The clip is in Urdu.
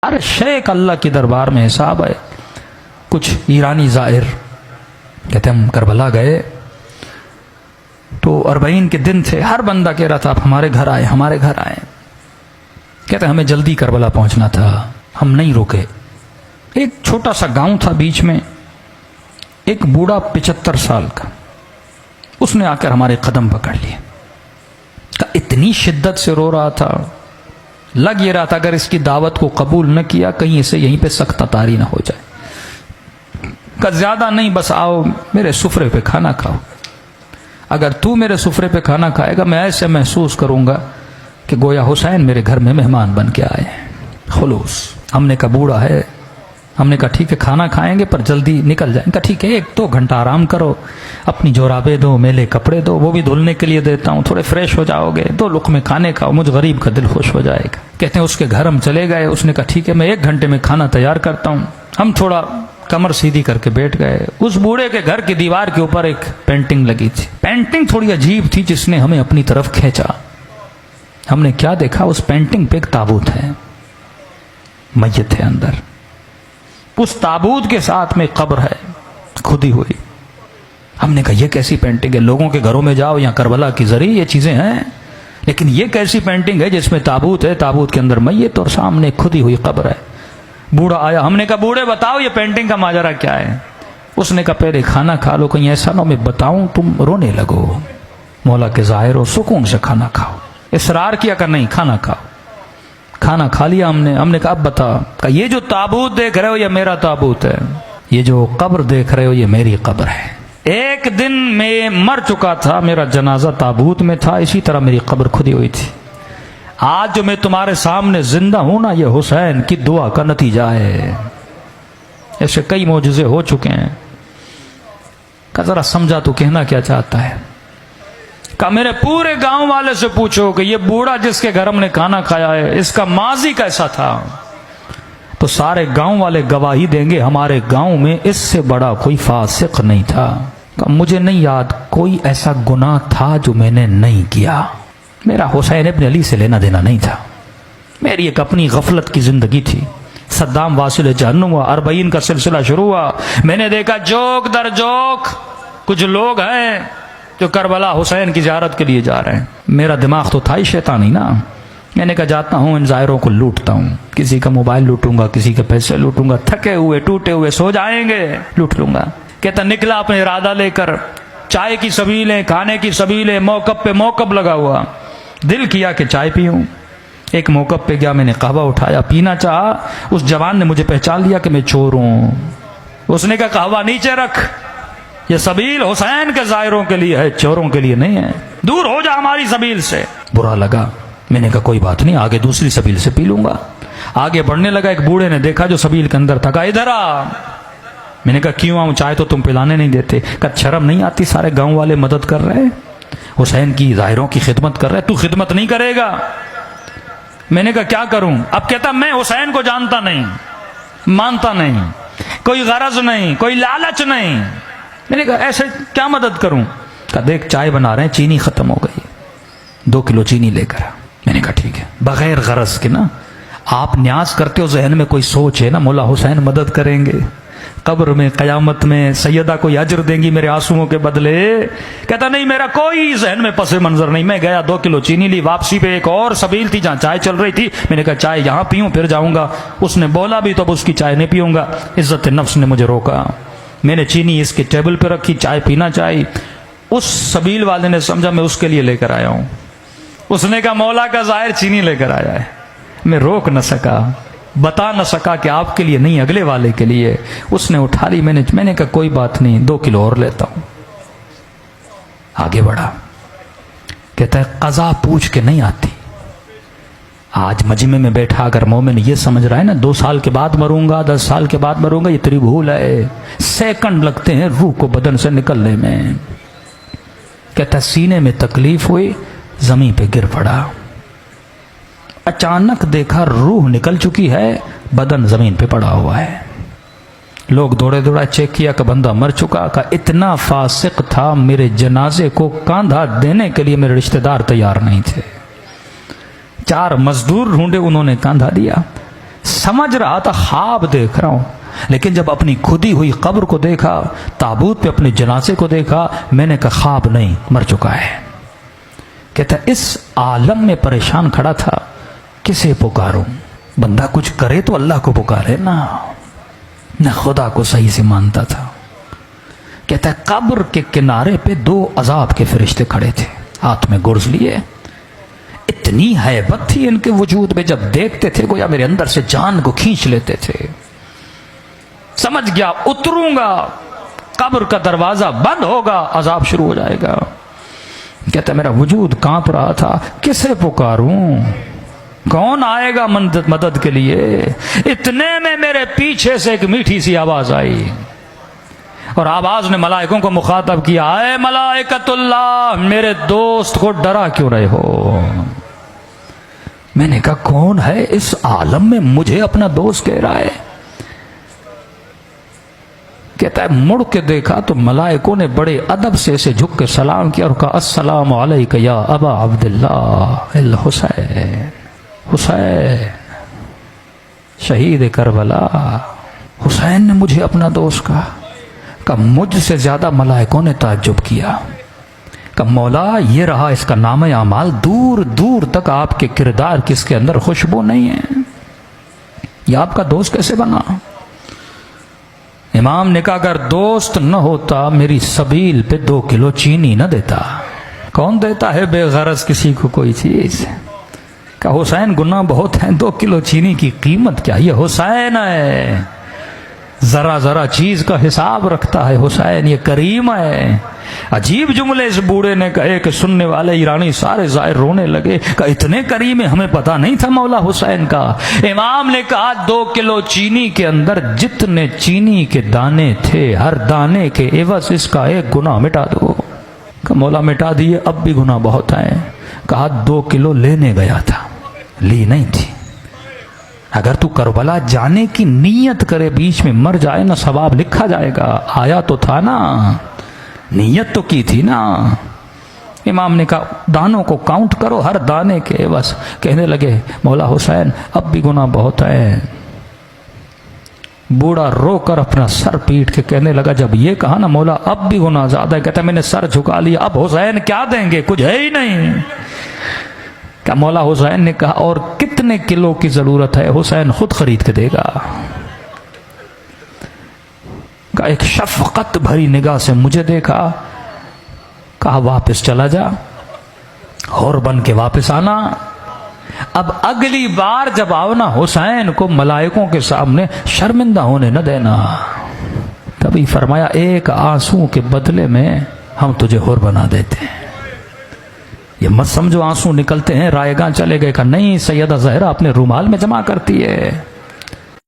ارے شیخ اللہ کے دربار میں حساب ہے. کچھ ایرانی زائر کہتے ہم کربلا گئے تو 40 کے دن تھے. ہر بندہ کہہ رہا تھا آپ ہمارے گھر آئے ہمارے گھر آئے. کہتے ہمیں جلدی کربلا پہنچنا تھا, ہم نہیں رکے. ایک چھوٹا سا گاؤں تھا بیچ میں, ایک بوڑھا 75 سال کا, اس نے آ کر ہمارے قدم پکڑ لیے. اتنی شدت سے رو رہا تھا, لگ یہ رہا تھا اگر اس کی دعوت کو قبول نہ کیا کہیں اسے یہیں پہ سخت تاری نہ ہو جائے. کہ زیادہ نہیں, بس آؤ میرے سفرے پہ کھانا کھاؤ. اگر تو میرے سفرے پہ کھانا کھائے گا میں ایسے محسوس کروں گا کہ گویا حسین میرے گھر میں مہمان بن کے آئے. خلوص. ہم نے کہا بوڑھا ہے, ہم نے کہا ٹھیک ہے کھانا کھائیں گے پر جلدی نکل جائیں. کہا ٹھیک ہے 1-2 گھنٹہ آرام کرو, اپنی جورابیں دو, میلے کپڑے دو, وہ بھی دھلنے کے لیے دیتا ہوں, تھوڑے فریش ہو جاؤ گے, 2 لقمے کھانے کھاؤ, مجھ غریب کا دل خوش ہو جائے گا. کہتے ہیں اس کے گھر ہم چلے گئے. اس نے کہا ٹھیک ہے میں 1 گھنٹے میں کھانا تیار کرتا ہوں. ہم تھوڑا کمر سیدھی کر کے بیٹھ گئے. اس بوڑھے کے گھر کی دیوار کے اوپر ایک پینٹنگ لگی تھی. پینٹنگ تھوڑی عجیب تھی جس نے ہمیں اپنی طرف کھینچا. ہم نے کیا دیکھا, اس پینٹنگ پہ ایک تابوت ہے, میت ہے اندر. اس تابوت کے ساتھ میں قبر ہے کھدی ہوئی. ہم نے کہا یہ کیسی پینٹنگ ہے, لوگوں کے گھروں میں جاؤ یا کربلا کی ذریعے یہ چیزیں ہیں, لیکن یہ کیسی پینٹنگ ہے جس میں تابوت ہے, تابوت کے اندر میت اور سامنے کھدی ہوئی قبر ہے. بوڑھا آیا, ہم نے کہا بوڑھے بتاؤ یہ پینٹنگ کا ماجرا کیا ہے. اس نے کہا پہلے کھانا کھا لو, کہیں ایسا نہ میں بتاؤں تم رونے لگو. مولا کے ظاہر ہو, سکون سے کھانا کھاؤ. اصرار کیا کہ نہیں کھانا کھاؤ. کھانا کھا لیا ہم نے کہا اب بتا. کہ یہ جو تابوت دیکھ رہے ہو یہ میرا تابوت ہے, یہ جو قبر دیکھ رہے ہو یہ میری قبر ہے. ایک دن میں مر چکا تھا, میرا جنازہ تابوت میں تھا, اسی طرح میری قبر کھدی ہوئی تھی. آج جو میں تمہارے سامنے زندہ ہوں نا, یہ حسین کی دعا کا نتیجہ ہے. ایسے کئی معجزے ہو چکے ہیں. کہ ذرا سمجھا تو کہنا کیا چاہتا ہے. کہ میرے پورے گاؤں والے سے پوچھو کہ یہ بوڑھا جس کے گھر ہم نے کھانا کھایا ہے اس کا ماضی کیسا تھا, تو سارے گاؤں والے گواہی دیں گے ہمارے گاؤں میں اس سے بڑا کوئی فاسق نہیں تھا. کہ مجھے نہیں یاد کوئی ایسا گناہ تھا جو میں نے نہیں کیا. میرا حسین ابن علی سے لینا دینا نہیں تھا, میری ایک اپنی غفلت کی زندگی تھی. صدام واصل جہنم ہوا, 40 کا سلسلہ شروع ہوا. میں نے دیکھا جوک در جوک کچھ لوگ ہیں جو کربلا حسین کی زیارت کے لیے جا رہے ہیں. میرا دماغ تو تھا ہی شیطانی نا. میں نے کہا جاتا ہوں ان زائروں کو لوٹتا ہوں, کسی کا موبائل لوٹوں گا, کسی کے پیسے لوٹوں گا, تھکے ہوئے ٹوٹے ہوئے سو جائیں گے, لوٹ لوں گا. کہتا نکلا اپنے ارادہ لے کر, چائے کی سبیلیں, کھانے کی سبیلیں, موقف پہ موقف لگا ہوا. دل کیا کہ چائے پیوں. ایک موقف پہ گیا, میں نے قہوہ اٹھایا, پینا چاہا. اس جوان نے مجھے پہچان لیا کہ میں چور ہوں. اس نے کہا قہوہ نیچے رکھ, یہ سبیل حسین کے زائروں کے لیے ہے, چوروں کے لیے نہیں ہے, دور ہو جا ہماری سبیل سے. برا لگا. میں نے کہا کوئی بات نہیں, آگے دوسری سبیل سے پی لوں گا. آگے بڑھنے لگا, ایک بوڑھے نے دیکھا جو سبیل کے اندر تھا. کہا ادھر آ. میں نے کہا کیوں آؤں, چائے تو تم پلانے نہیں دیتے. کہا شرم نہیں آتی, سارے گاؤں والے مدد کر رہے, حسین کی ظاہروں کی خدمت کر رہے, تو خدمت نہیں کرے گا. میں نے کہا کیا کروں. اب کہتا میں حسین کو جانتا نہیں, مانتا نہیں, کوئی غرض نہیں, کوئی لالچ نہیں. میں نے کہا ایسے کیا مدد کروں. کہا دیکھ چائے بنا رہے ہیں, چینی ختم ہو گئی, 2 کلو چینی لے کر. میں نے کہا ٹھیک ہے. بغیر غرض کے نا, آپ نیاز کرتے ہو, ذہن میں کوئی سوچ ہے نا, مولا حسین مدد کریں گے قبر میں, قیامت میں سیدہ کو اجر دیں گی میرے آنسوؤں کے بدلے. کہتا نہیں میرا کوئی ذہن میں پس منظر نہیں. میں گیا 2 کلو چینی لی. واپسی پہ ایک اور سبیل تھی جہاں چائے چل رہی تھی. میں نے کہا چائے یہاں پیوں پھر جاؤں گا. اس نے بولا بھی تو اب اس کی چائے نہیں پیوں گا. عزت نفس نے مجھے روکا. میں نے چینی اس کے ٹیبل پہ رکھی, چائے پینا چاہی. اس سبیل والے نے سمجھا میں اس کے لیے لے کر آیا ہوں. اس نے کہا مولا کا ظاہر چینی لے کر آیا ہے. میں روک نہ سکا, بتا نہ سکا کہ آپ کے لیے نہیں اگلے والے کے لیے. اس نے اٹھا لی. میں نے کہا کوئی بات نہیں, 2 کلو اور لیتا ہوں. آگے بڑھا. کہتا ہے قضا پوچھ کے نہیں آتی. آج مجمع میں بیٹھا اگر مومن یہ سمجھ رہا ہے نا 2 سال کے بعد مروں گا, 10 سال کے بعد مروں گا, یہ تیری بھول ہے. سیکنڈ لگتے ہیں روح کو بدن سے نکلنے میں. کہتا سینے میں تکلیف ہوئی, زمین پہ گر پڑا. اچانک دیکھا روح نکل چکی ہے, بدن زمین پہ پڑا ہوا ہے. لوگ دوڑے دوڑا چیک کیا کہ بندہ مر چکا. کہ اتنا فاسق تھا, میرے جنازے کو کاندھا دینے کے لیے میرے رشتہ دار تیار نہیں تھے. 4 مزدور ڈھونڈے, انہوں نے کاندھا دیا. سمجھ رہا تھا خواب دیکھ رہا ہوں، لیکن جب اپنی کھدی ہوئی قبر کو دیکھا، تابوت پہ اپنے جنازے کو دیکھا، میں نے کہا خواب نہیں، مر چکا ہے۔ کہتا اس عالم میں پریشان کھڑا تھا، کسے پکاروں؟ بندہ کچھ کرے تو اللہ کو پکارے نا، نہ خدا کو صحیح سے مانتا تھا۔ کہتا ہے قبر کے کنارے پہ 2 عذاب کے فرشتے کھڑے تھے، ہاتھ میں گرز لیے، اتنی ہیبت تھی ان کے وجود میں، جب دیکھتے تھے گویا میرے اندر سے جان کو کھینچ لیتے تھے۔ سمجھ گیا اتروں گا، قبر کا دروازہ بند ہوگا، عذاب شروع ہو جائے گا۔ کہتا میرا وجود کانپ رہا تھا، کسے پکاروں؟ کون آئے گا مدد کے لیے؟ اتنے میں میرے پیچھے سے ایک میٹھی سی آواز آئی، اور آواز نے ملائکوں کو مخاطب کیا، اے ملائکۃ اللہ، میرے دوست کو ڈرا کیوں رہے ہو؟ میں نے کہا کون ہے اس عالم میں مجھے اپنا دوست کہہ رہا ہے؟ کہتا ہے مڑ کے دیکھا تو ملائکوں نے بڑے ادب سے اسے جھک کے سلام کیا اور کہا السلام علیک یا ابا عبداللہ الحسین، حسین شہید کربلا۔ حسین نے مجھے اپنا دوست کہا۔ کہ مجھ سے زیادہ ملائکوں نے تعجب کیا کہ مولا یہ رہا اس کا نام اعمال، دور دور تک آپ کے کردار کس کے اندر خوشبو نہیں ہے، یہ آپ کا دوست کیسے بنا؟ امام نے کہا اگر دوست نہ ہوتا میری سبیل پہ 2 کلو چینی نہ دیتا۔ کون دیتا ہے بے غرض کسی کو کوئی چیز؟ کہ حسین گناہ بہت ہیں، 2 کلو چینی کی قیمت کیا؟ یہ حسین ہے، ذرا ذرا چیز کا حساب رکھتا ہے حسین، یہ کریم ہے۔ عجیب جملے اس بوڑھے نے کہے کہ سننے والے ایرانی سارے ظاہر رونے لگے کہ اتنے کریم ہمیں پتہ نہیں تھا مولا حسین کا۔ امام نے کہا 2 کلو چینی کے اندر جتنے چینی کے دانے تھے، ہر دانے کے عوض اس کا 1 گناہ مٹا دو۔ کہ مولا مٹا دیے، اب بھی گناہ بہت ہیں۔ کہا 2 کلو لینے گیا تھا، لی نہیں تھی۔ اگر تو کربلا جانے کی نیت کرے بیچ میں مر جائے نا، ثواب لکھا جائے گا۔ آیا تو تھا نا، نیت تو کی تھی نا۔ امام نے کہا دانوں کو کاؤنٹ کرو، ہر دانے کے بس۔ کہنے لگے مولا حسین اب بھی گناہ بہت ہے۔ بوڑھا رو کر اپنا سر پیٹ کے کہنے لگا جب یہ کہا نا مولا اب بھی گناہ زیادہ ہے، کہتا میں نے سر جھکا لیا، اب حسین کیا دیں گے؟ کچھ ہے ہی نہیں۔ کہ مولا حسین نے کہا اور کتنے کلو کی ضرورت ہے؟ حسین خود خرید کے دے گا۔ کہ ایک شفقت بھری نگاہ سے مجھے دیکھا، کہا واپس چلا جا، اور بن کے واپس آنا۔ اب اگلی بار جب آؤ نا حسین کو ملائکوں کے سامنے شرمندہ ہونے نہ دینا۔ تبھی فرمایا 1 آنسو کے بدلے میں ہم تجھے حور بنا دیتے ہیں۔ یہ مت سمجھو آنسو نکلتے ہیں رائے گاں چلے گئے، کہ نہیں سیدہ زہرا اپنے رومال میں جمع کرتی ہے۔